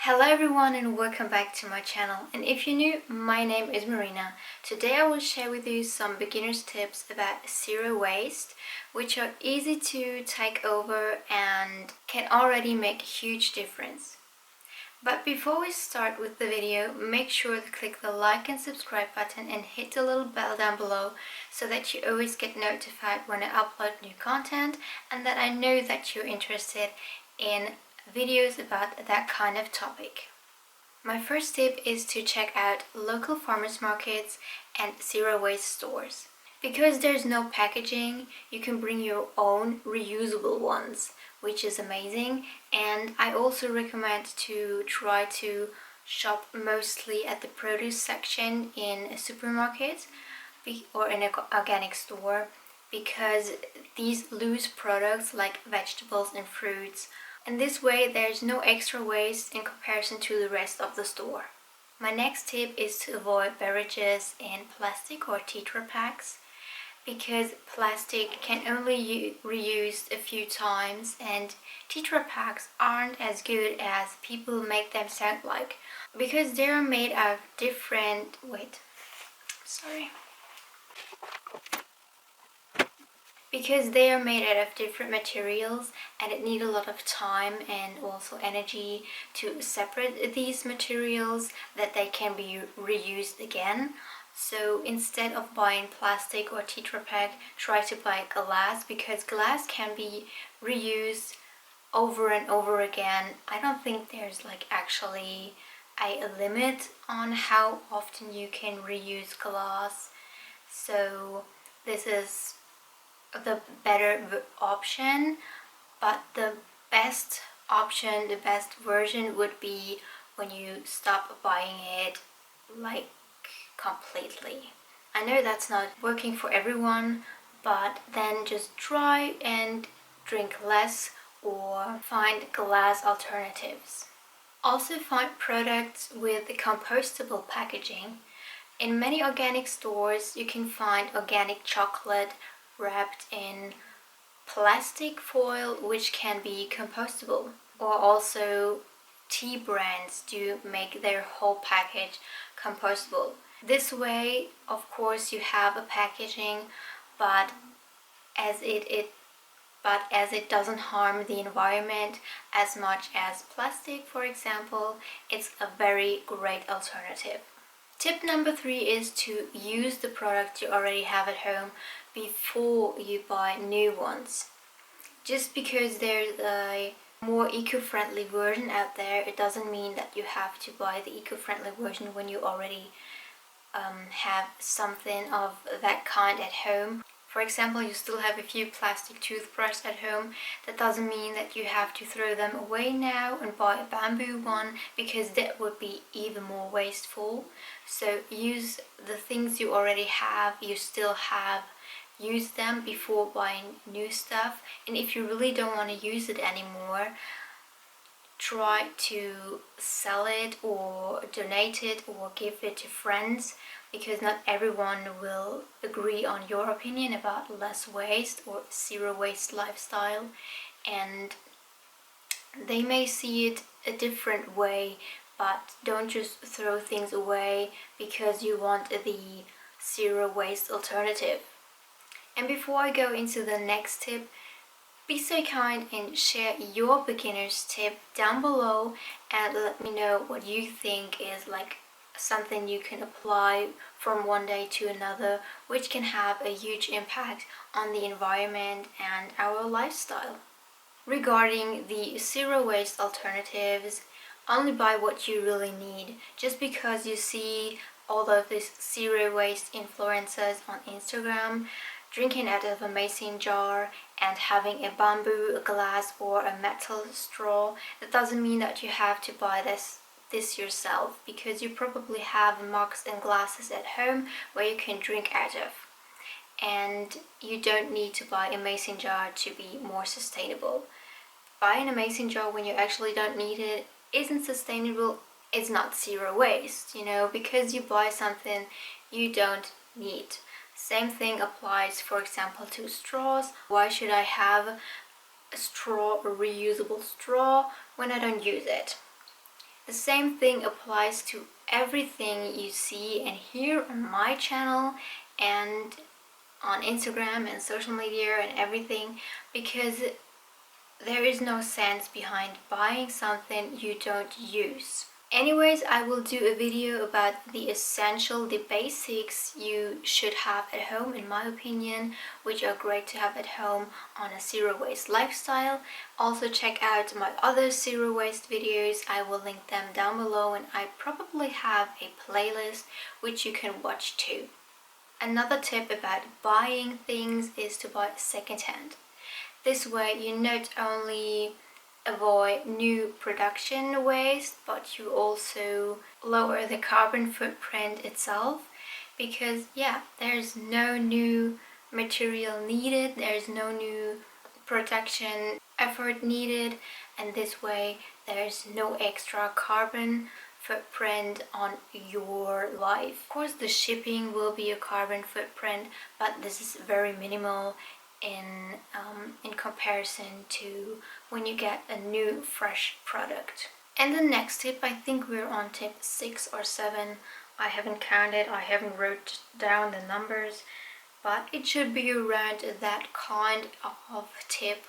Hello everyone and welcome back to my channel, and if you're new, my name is Marina. Today I will share with you some beginner's tips about zero waste, which are easy to take over and can already make a huge difference. But before we start with the video, make sure to click the like and subscribe button and hit the little bell down below so that you always get notified when I upload new content and that I know that you're interested in videos about that kind of topic. My first tip is to check out local farmers markets and zero waste stores. Because there's no packaging, you can bring your own reusable ones, which is amazing. And I also recommend to try to shop mostly at the produce section in a supermarket or in an organic store, because these loose products like vegetables and fruits, and this way there's no extra waste in comparison to the rest of the store. My next tip is to avoid beverages in plastic or Tetra packs, because plastic can only be reused a few times and Tetra packs aren't as good as people make them sound like, because they're made of different because they are made out of different materials and it needs a lot of time and also energy to separate these materials that they can be reused again. So instead of buying plastic or Tetra Pak, try to buy glass, because glass can be reused over and over again. I don't think there's actually a limit on how often you can reuse glass. So this is the better option, but the best option, the best version would be when you stop buying it completely. I know that's not working for everyone, but then just try and drink less or find glass alternatives. Also find products with compostable packaging. In many organic stores you can find organic chocolate wrapped in plastic foil, which can be compostable. Or also tea brands do make their whole package compostable. This way, of course, you have a packaging, but as it doesn't harm the environment as much as plastic, for example, it's a very great alternative. Tip number 3 is to use the product you already have at home before you buy new ones. Just because there's a more eco-friendly version out there, it doesn't mean that you have to buy the eco-friendly version when you already have something of that kind at home. For example, you still have a few plastic toothbrushes at home. That doesn't mean that you have to throw them away now and buy a bamboo one, because that would be even more wasteful. So use the things you already have, you still have, use them before buying new stuff. And if you really don't want to use it anymore, try to sell it or donate it or give it to friends, because not everyone will agree on your opinion about less waste or zero waste lifestyle, and they may see it a different way. But don't just throw things away because you want the zero waste alternative. And before I go into the next tip, be so kind and share your beginner's tip down below and let me know what you think is something you can apply from one day to another, which can have a huge impact on the environment and our lifestyle. Regarding the zero waste alternatives, only buy what you really need. Just because you see all of these zero waste influencers on Instagram drinking out of a mason jar and having a bamboo, a glass or a metal straw, that doesn't mean that you have to buy this yourself, because you probably have mugs and glasses at home where you can drink out of, and you don't need to buy a mason jar to be more sustainable. Buying a mason jar when you actually don't need it isn't sustainable. It's not zero waste, because you buy something you don't need. Same thing applies, for example, to straws. Why should I have a reusable straw when I don't use it? The same thing applies to everything you see and hear on my channel and on Instagram and social media and everything, because there is no sense behind buying something you don't use. Anyways, I will do a video about the essential, the basics you should have at home, in my opinion, which are great to have at home on a zero waste lifestyle. Also check out my other zero waste videos. I will link them down below, and I probably have a playlist which you can watch too. Another tip about buying things is to buy secondhand. This way you not only avoid new production waste, but you also lower the carbon footprint itself, because there's no new material needed, there's no new production effort needed, and this way there's no extra carbon footprint on your life. Of course, the shipping will be a carbon footprint, but this is very minimal in comparison to when you get a new fresh product. And the next tip, I think we're on tip 6 or 7. I haven't counted, I haven't wrote down the numbers, but it should be around that kind of tip.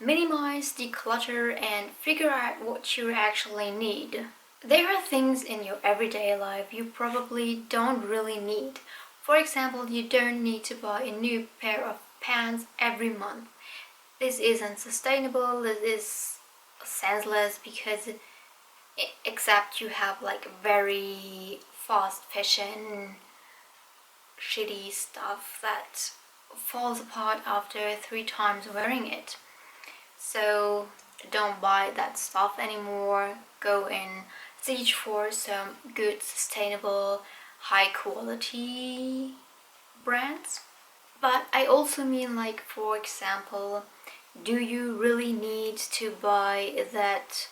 Minimize, declutter, and figure out what you actually need. There are things in your everyday life you probably don't really need. For example, you don't need to buy a new pair of pants every month. This isn't sustainable, this is senseless, because except you have like very fast fashion shitty stuff that falls apart after 3 times wearing it. So don't buy that stuff anymore. Go and search for some good, sustainable, high quality brands. But I also mean, like, for example, do you really need to buy that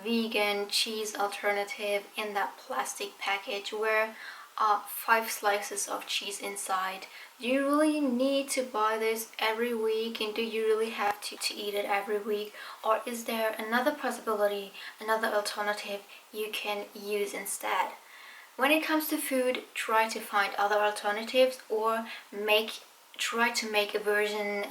vegan cheese alternative in that plastic package where 5 slices of cheese inside? Do you really need to buy this every week, and do you really have to eat it every week? Or is there another possibility, another alternative you can use instead? When it comes to food, try to find other alternatives, or try to make a version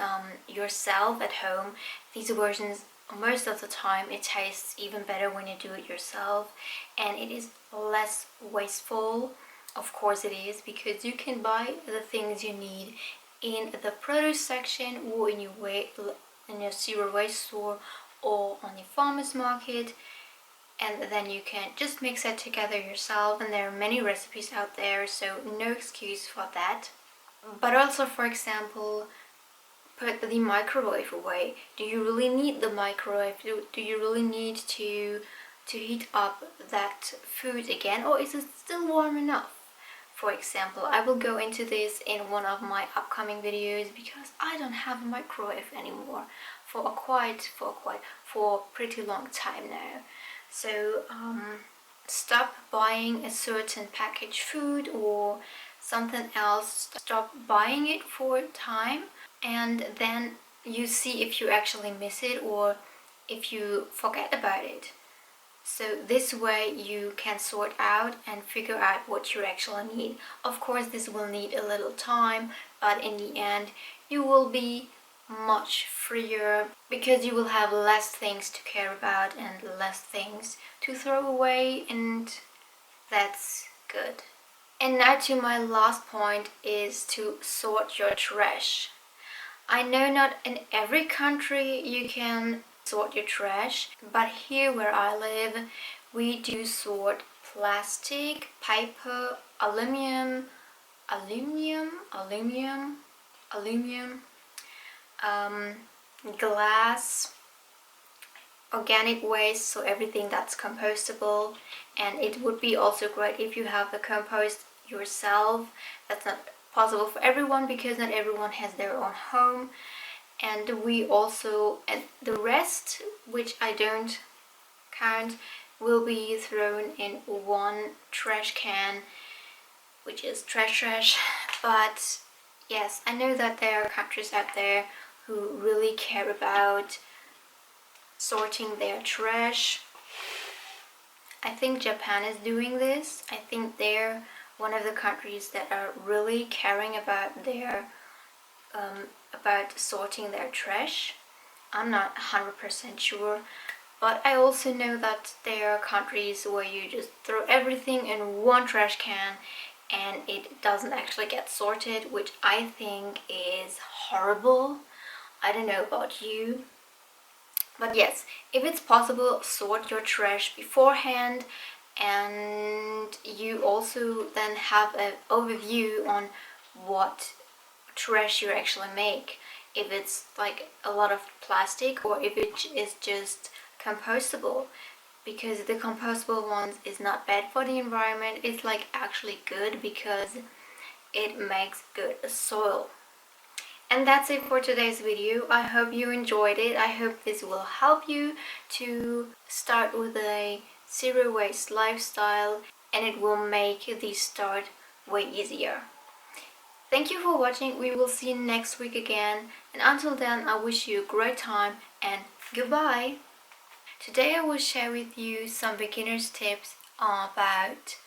yourself at home. These versions, most of the time, it tastes even better when you do it yourself, and it is less wasteful. Of course it is, because you can buy the things you need in the produce section, or in your zero waste store, or on your farmer's market, and then you can just mix it together yourself, and there are many recipes out there, so no excuse for that. But also, for example, put the microwave away. Do you really need the microwave? Do you really need to heat up that food again, or is it still warm enough? For example, I will go into this in one of my upcoming videos, because I don't have a microwave anymore for a pretty long time now. So stop buying a certain packaged food or something else. Stop buying it for a time, and then you see if you actually miss it or if you forget about it. So this way you can sort out and figure out what you actually need. Of course, this will need a little time, but in the end you will be much freer, because you will have less things to care about and less things to throw away, and that's good. And now to my last point, is to sort your trash. I know not in every country you can sort your trash, but here where I live, we do sort plastic, paper, aluminum, glass, organic waste, so everything that's compostable. And it would be also great if you have the compost yourself. That's not possible for everyone, because not everyone has their own home. And the rest, which I don't count, will be thrown in one trash can, which is trash. But yes, I know that there are countries out there who really care about sorting their trash. I think Japan is doing this. I think they're one of the countries that are really caring about their about sorting their trash. I'm not 100% sure, but I also know that there are countries where you just throw everything in one trash can and it doesn't actually get sorted, which I think is horrible. I don't know about you. But yes, if it's possible, sort your trash beforehand, and you also then have an overview on what trash you actually make. If it's like a lot of plastic or if it is just compostable, because the compostable ones is not bad for the environment. It's like actually good because it makes good soil. And that's it for today's video. I hope you enjoyed it. I hope this will help you to start with a zero waste lifestyle, and it will make the start way easier. Thank you for watching. We will see you next week again, and until then I wish you a great time and goodbye. Today I will share with you some beginner's tips about